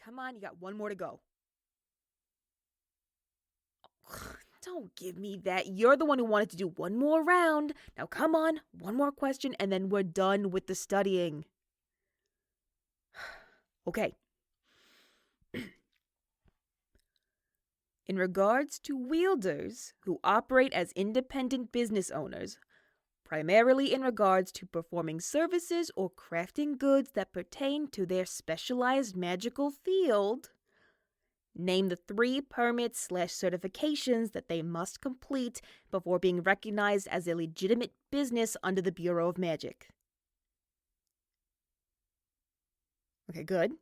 come on, you got one more to go. Don't give me that. You're the one who wanted to do one more round. Now come on, one more question, and then we're done with the studying. Okay. In regards to wielders who operate as independent business owners, primarily in regards to performing services or crafting goods that pertain to their specialized magical field, name the 3 permits/certifications that they must complete before being recognized as a legitimate business under the Bureau of Magic. Okay, good.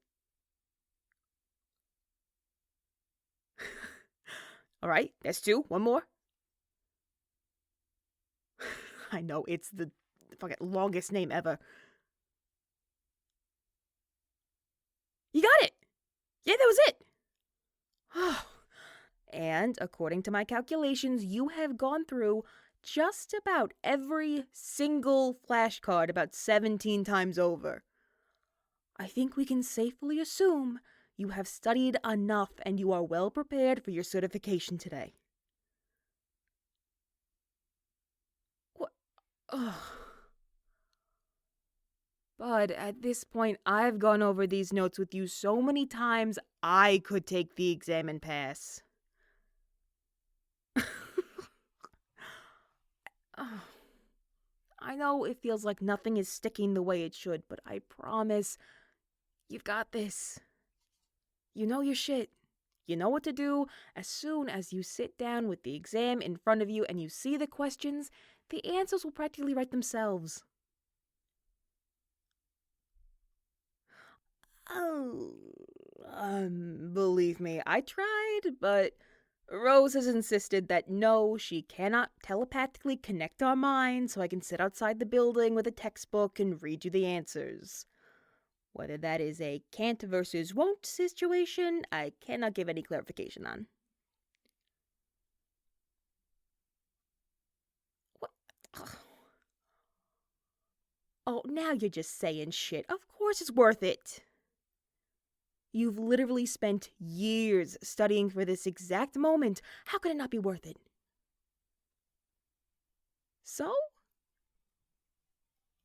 All right, that's 2. One more. I know, it's the fucking longest name ever. You got it! Yeah, that was it! And according to my calculations, you have gone through just about every single flashcard about 17 times over. I think we can safely assume you have studied enough and you are well prepared for your certification today. What? Ugh. Bud, at this point, I've gone over these notes with you so many times, I could take the exam and pass. I know it feels like nothing is sticking the way it should, but I promise you've got this. You know your shit. You know what to do. As soon as you sit down with the exam in front of you and you see the questions, the answers will practically write themselves. Oh, believe me, I tried, but Rose has insisted that no, she cannot telepathically connect our minds so I can sit outside the building with a textbook and read you the answers. Whether that is a can't versus won't situation, I cannot give any clarification on. What? Oh, now you're just saying shit. Of course it's worth it. You've literally spent years studying for this exact moment. How could it not be worth it? So?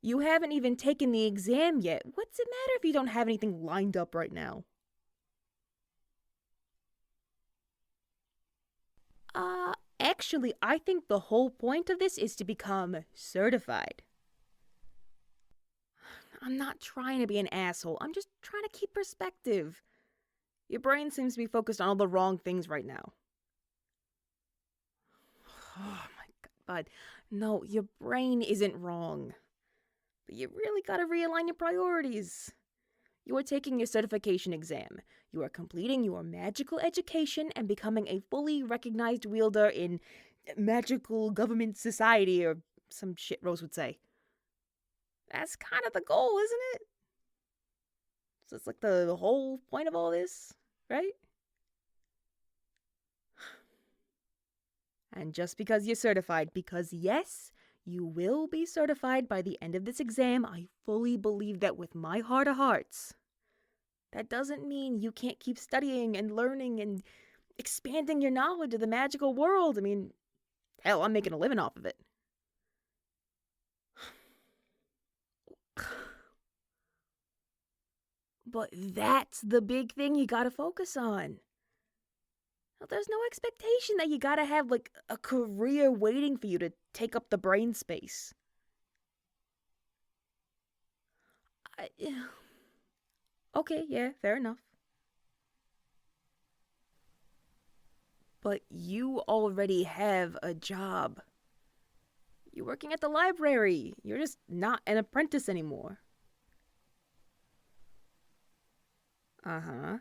You haven't even taken the exam yet. What's it matter if you don't have anything lined up right now? Actually, I think the whole point of this is to become certified. I'm not trying to be an asshole. I'm just trying to keep perspective. Your brain seems to be focused on all the wrong things right now. Oh my god, no, your brain isn't wrong. But you really gotta realign your priorities. You are taking your certification exam. You are completing your magical education and becoming a fully recognized wielder in magical government society, or some shit Rose would say. That's kind of the goal, isn't it? So it's like the whole point of all this, right? And just because you're certified, because yes, you will be certified by the end of this exam, I fully believe that with my heart of hearts. That doesn't mean you can't keep studying and learning and expanding your knowledge of the magical world. I mean, hell, I'm making a living off of it. But that's the big thing you gotta focus on. There's no expectation that you gotta have, like, a career waiting for you to take up the brain space. Okay, yeah, fair enough. But you already have a job. You're working at the library. You're just not an apprentice anymore. Uh-huh.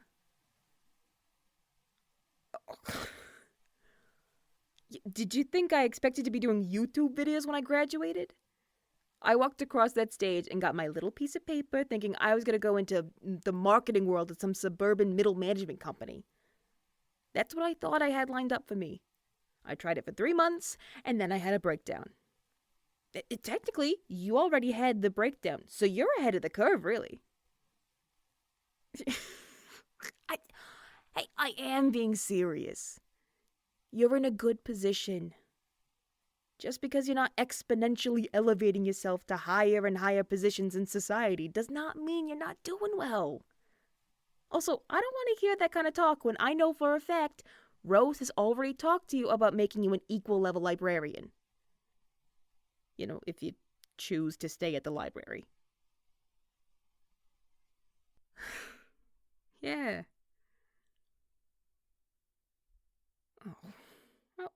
Did you think I expected to be doing YouTube videos when I graduated? I walked across that stage and got my little piece of paper thinking I was going to go into the marketing world at some suburban middle management company. That's what I thought I had lined up for me. I tried it for 3 months, and then I had a breakdown. Technically, you already had the breakdown, so you're ahead of the curve, really. I am being serious. You're in a good position. Just because you're not exponentially elevating yourself to higher and higher positions in society does not mean you're not doing well. Also, I don't want to hear that kind of talk when I know for a fact Rose has already talked to you about making you an equal level librarian. You know, if you choose to stay at the library. Yeah. Oh. Well,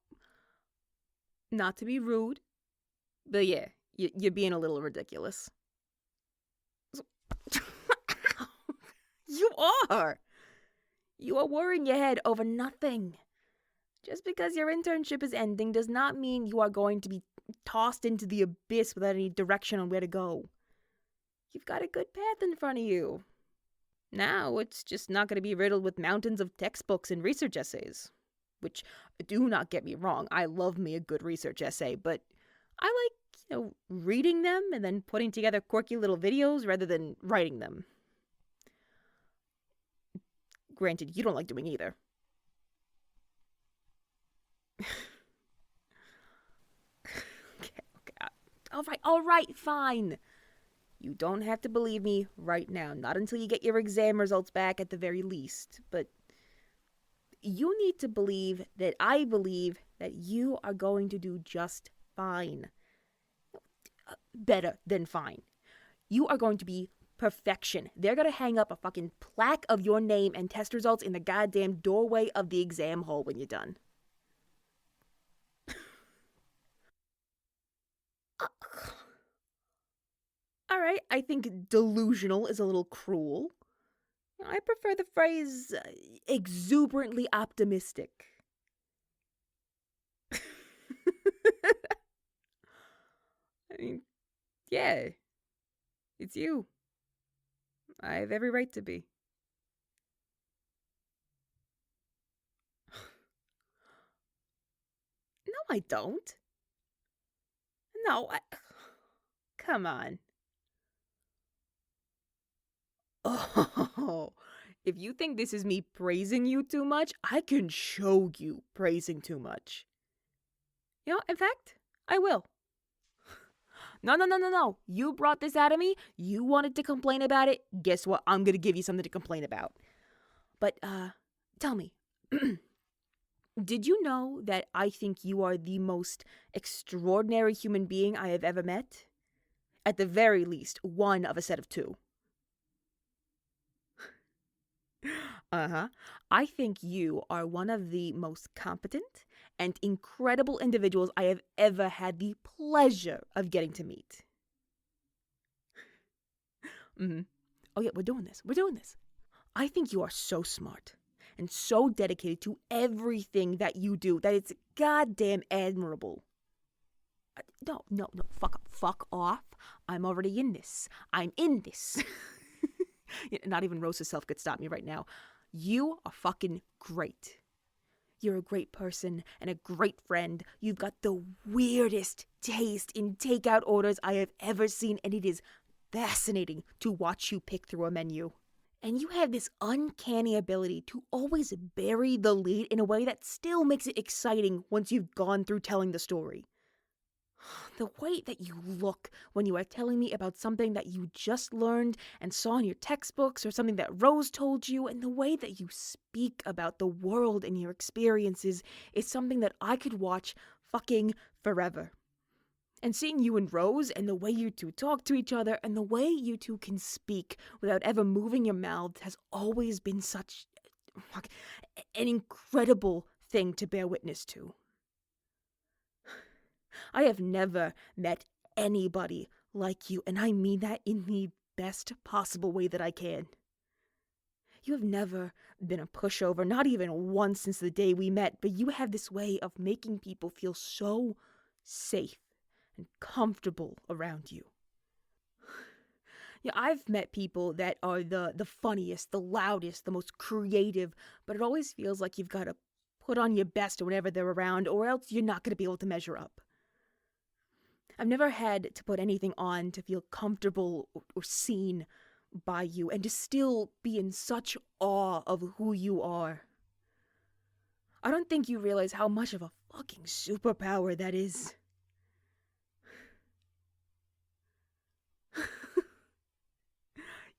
not to be rude, but yeah, you're being a little ridiculous. You are! You are worrying your head over nothing. Just because your internship is ending does not mean you are going to be tossed into the abyss without any direction on where to go. You've got a good path in front of you. Now it's just not going to be riddled with mountains of textbooks and research essays. Which, do not get me wrong, I love me a good research essay, but I like, reading them and then putting together quirky little videos rather than writing them. Granted, you don't like doing either. Okay. All right, fine. You don't have to believe me right now, not until you get your exam results back at the very least, but you need to believe that I believe that you are going to do just fine. Better than fine. You are going to be perfection. They're going to hang up a fucking plaque of your name and test results in the goddamn doorway of the exam hall when you're done. Alright, I think delusional is a little cruel. I prefer the phrase exuberantly optimistic. I mean, yeah, it's you. I have every right to be. No, I don't. No, come on. Oh, if you think this is me praising you too much, I can show you praising too much. In fact, I will. No. You brought this out of me. You wanted to complain about it. Guess what? I'm going to give you something to complain about. But, tell me. Did you know that I think you are the most extraordinary human being I have ever met? At the very least, one of a set of two. I think you are one of the most competent and incredible individuals I have ever had the pleasure of getting to meet. Oh yeah, we're doing this. I think you are so smart and so dedicated to everything that you do that it's goddamn admirable. No, fuck off. I'm already in this. I'm in this. Not even Rose herself could stop me right now. You are fucking great. You're a great person and a great friend. You've got the weirdest taste in takeout orders I have ever seen, and it is fascinating to watch you pick through a menu. And you have this uncanny ability to always bury the lead in a way that still makes it exciting once you've gone through telling the story. The way that you look when you are telling me about something that you just learned and saw in your textbooks or something that Rose told you, and the way that you speak about the world and your experiences is something that I could watch fucking forever. And seeing you and Rose and the way you two talk to each other and the way you two can speak without ever moving your mouths has always been such an incredible thing to bear witness to. I have never met anybody like you, and I mean that in the best possible way that I can. You have never been a pushover, not even once since the day we met, but you have this way of making people feel so safe and comfortable around you. Yeah, I've met people that are the funniest, the loudest, the most creative, but it always feels like you've got to put on your best whenever they're around, or else you're not going to be able to measure up. I've never had to put anything on to feel comfortable or seen by you and to still be in such awe of who you are. I don't think you realize how much of a fucking superpower that is.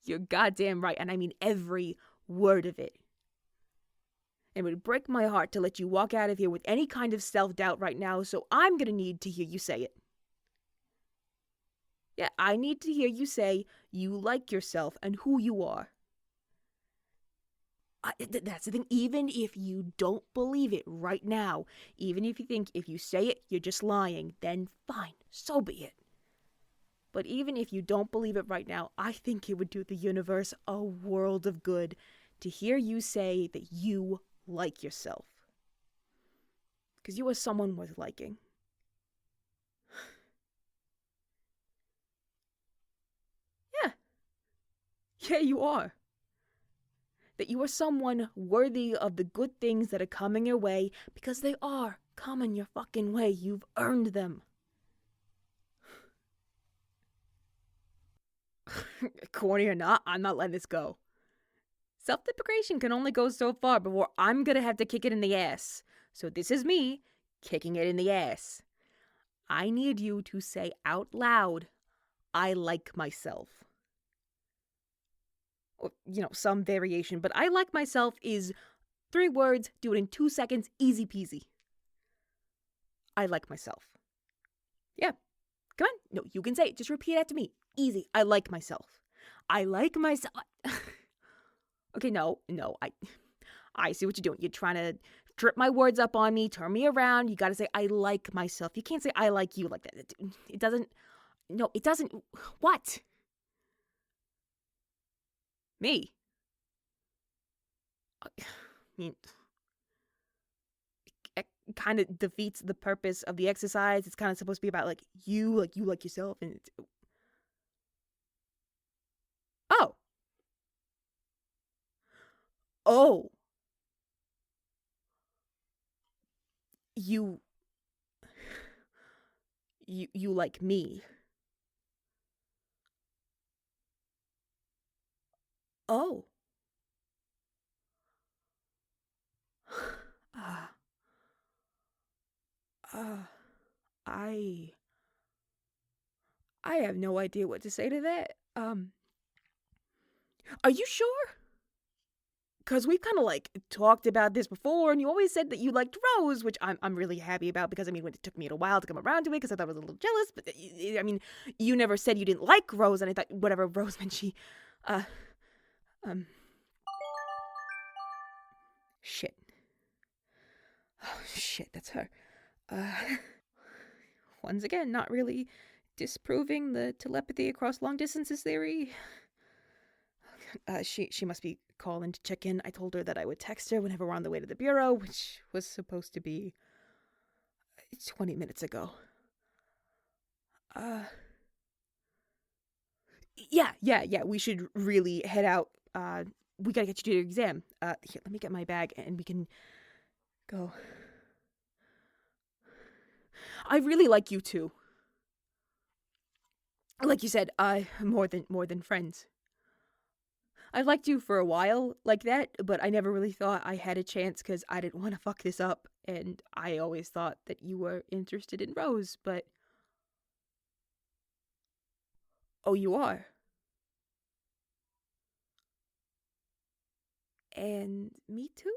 You're goddamn right, and I mean every word of it. It would break my heart to let you walk out of here with any kind of self-doubt right now, so I'm gonna need to hear you say it. Yeah, I need to hear you say you like yourself and who you are. That's the thing. Even if you don't believe it right now, even if you think if you say it, you're just lying, then fine, so be it. But even if you don't believe it right now, I think it would do the universe a world of good to hear you say that you like yourself. Because you are someone worth liking. Yeah. Yeah, you are. That you are someone worthy of the good things that are coming your way, because they are coming your fucking way. You've earned them. Corny or not, I'm not letting this go. Self-deprecation can only go so far before I'm gonna have to kick it in the ass. So this is me kicking it in the ass. I need you to say out loud, I like myself. Or, some variation, but I like myself is 3 words, do it in 2 seconds, easy peasy. I like myself. Yeah, come on. No, you can say it. Just repeat it after me. Easy. I like myself. I like myself. Okay, no, I see what you're doing. You're trying to trip my words up on me, turn me around. You gotta say, I like myself. You can't say, I like you like that. It doesn't, no, it doesn't. What? Me? I mean, it kind of defeats the purpose of the exercise. It's kind of supposed to be about, you like yourself. And it's... Oh. Oh. You like me. Oh. I have no idea what to say to that. Are you sure? Because we've kind of talked about this before, and you always said that you liked Rose, which I'm really happy about because, I mean, it took me a while to come around to it because I thought I was a little jealous, but I mean, you never said you didn't like Rose, and I thought whatever Rose meant, shit. Oh, shit, that's her. Once again, not really disproving the telepathy across long distances theory. She must be calling to check in. I told her that I would text her whenever we're on the way to the bureau, which was supposed to be 20 minutes ago. Yeah, we should really head out. We gotta get you to your exam. Here, let me get my bag and we can go. I really like you too. Like you said, more than friends. I liked you for a while like that, but I never really thought I had a chance because I didn't want to fuck this up, and I always thought that you were interested in Rose, but... Oh, you are? And me too?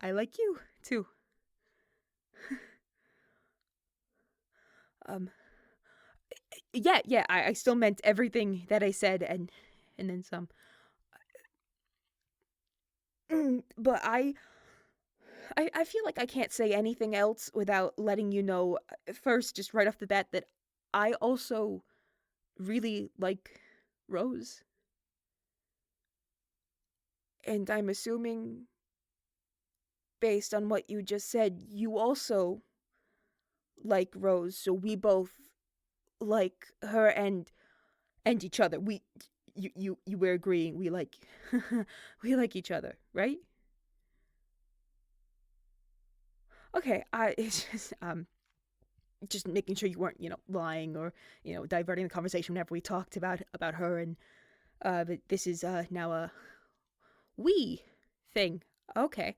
I like you too. Yeah, I still meant everything that I said and then some. But I feel like I can't say anything else without letting you know first, just right off the bat, that I also really like Rose. And I'm assuming, based on what you just said, you also like Rose, so we both like her and each other. We're agreeing we like we like each other, right? Okay, it's just just making sure you weren't, lying or, diverting the conversation whenever we talked about her. And but this is now a we thing. Okay.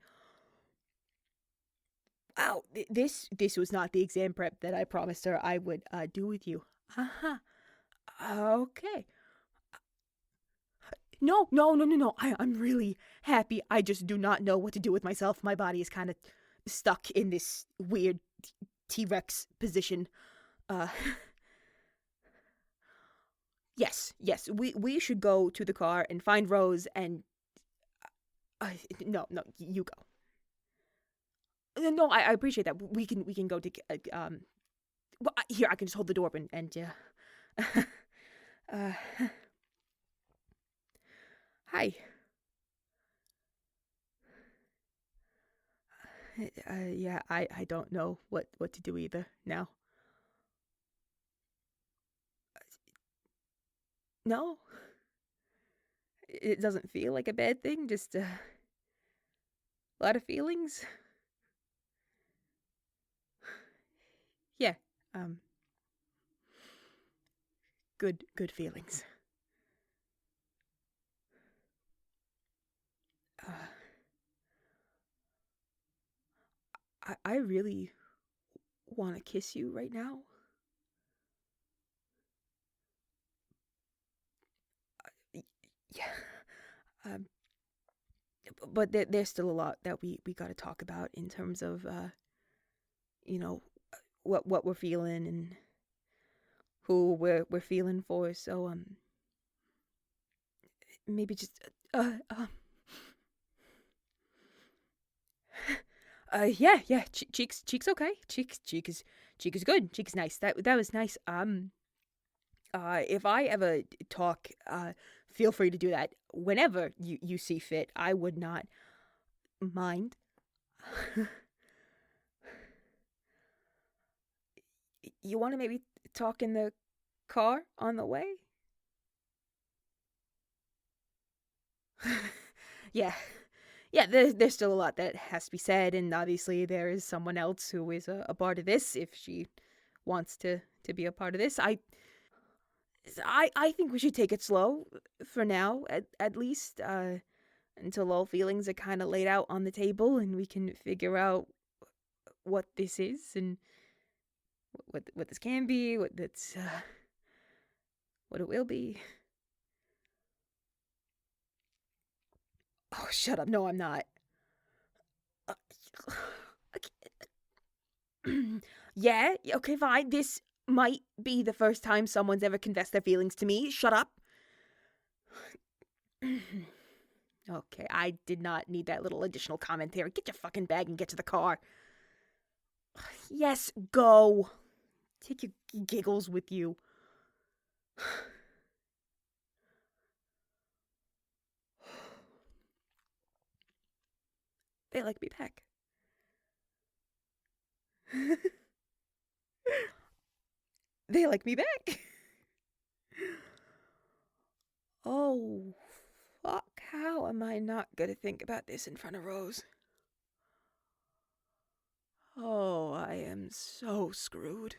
Wow, this was not the exam prep that I promised her I would do with you. Uh-huh. Okay. No. I'm really happy. I just do not know what to do with myself. My body is kind of stuck in this weird T-Rex position. Uh Yes. We should go to the car and find Rose and no, you go. No, I appreciate that. We can go to well, here, I can just hold the door open and uh hi. Yeah, I don't know what to do either now. No, it doesn't feel like a bad thing, just a lot of feelings. Yeah, um, good feelings. Uh, I really want to kiss you right now. Yeah, um, but there's still a lot that we got to talk about in terms of you know, what we're feeling and who we're feeling for. So maybe just yeah, cheeks okay. Cheek is good. Cheek is nice. That was nice. If I ever talk, feel free to do that whenever you see fit. I would not mind. You want to maybe talk in the car on the way? Yeah. Yeah, there's still a lot that has to be said, and obviously there is someone else who is a part of this if she wants to be a part of this. I think we should take it slow for now, at least, until all feelings are kind of laid out on the table and we can figure out what this is and what this can be, what it will be. Oh, shut up! No, I'm not. Yeah, okay, fine. This might be the first time someone's ever confessed their feelings to me. Shut up. Okay, I did not need that little additional commentary. Get your fucking bag and get to the car. Yes, go. Take your giggles with you. They like me back. They like me back. Oh, fuck. How am I not gonna think about this in front of Rose? Oh, I am so screwed.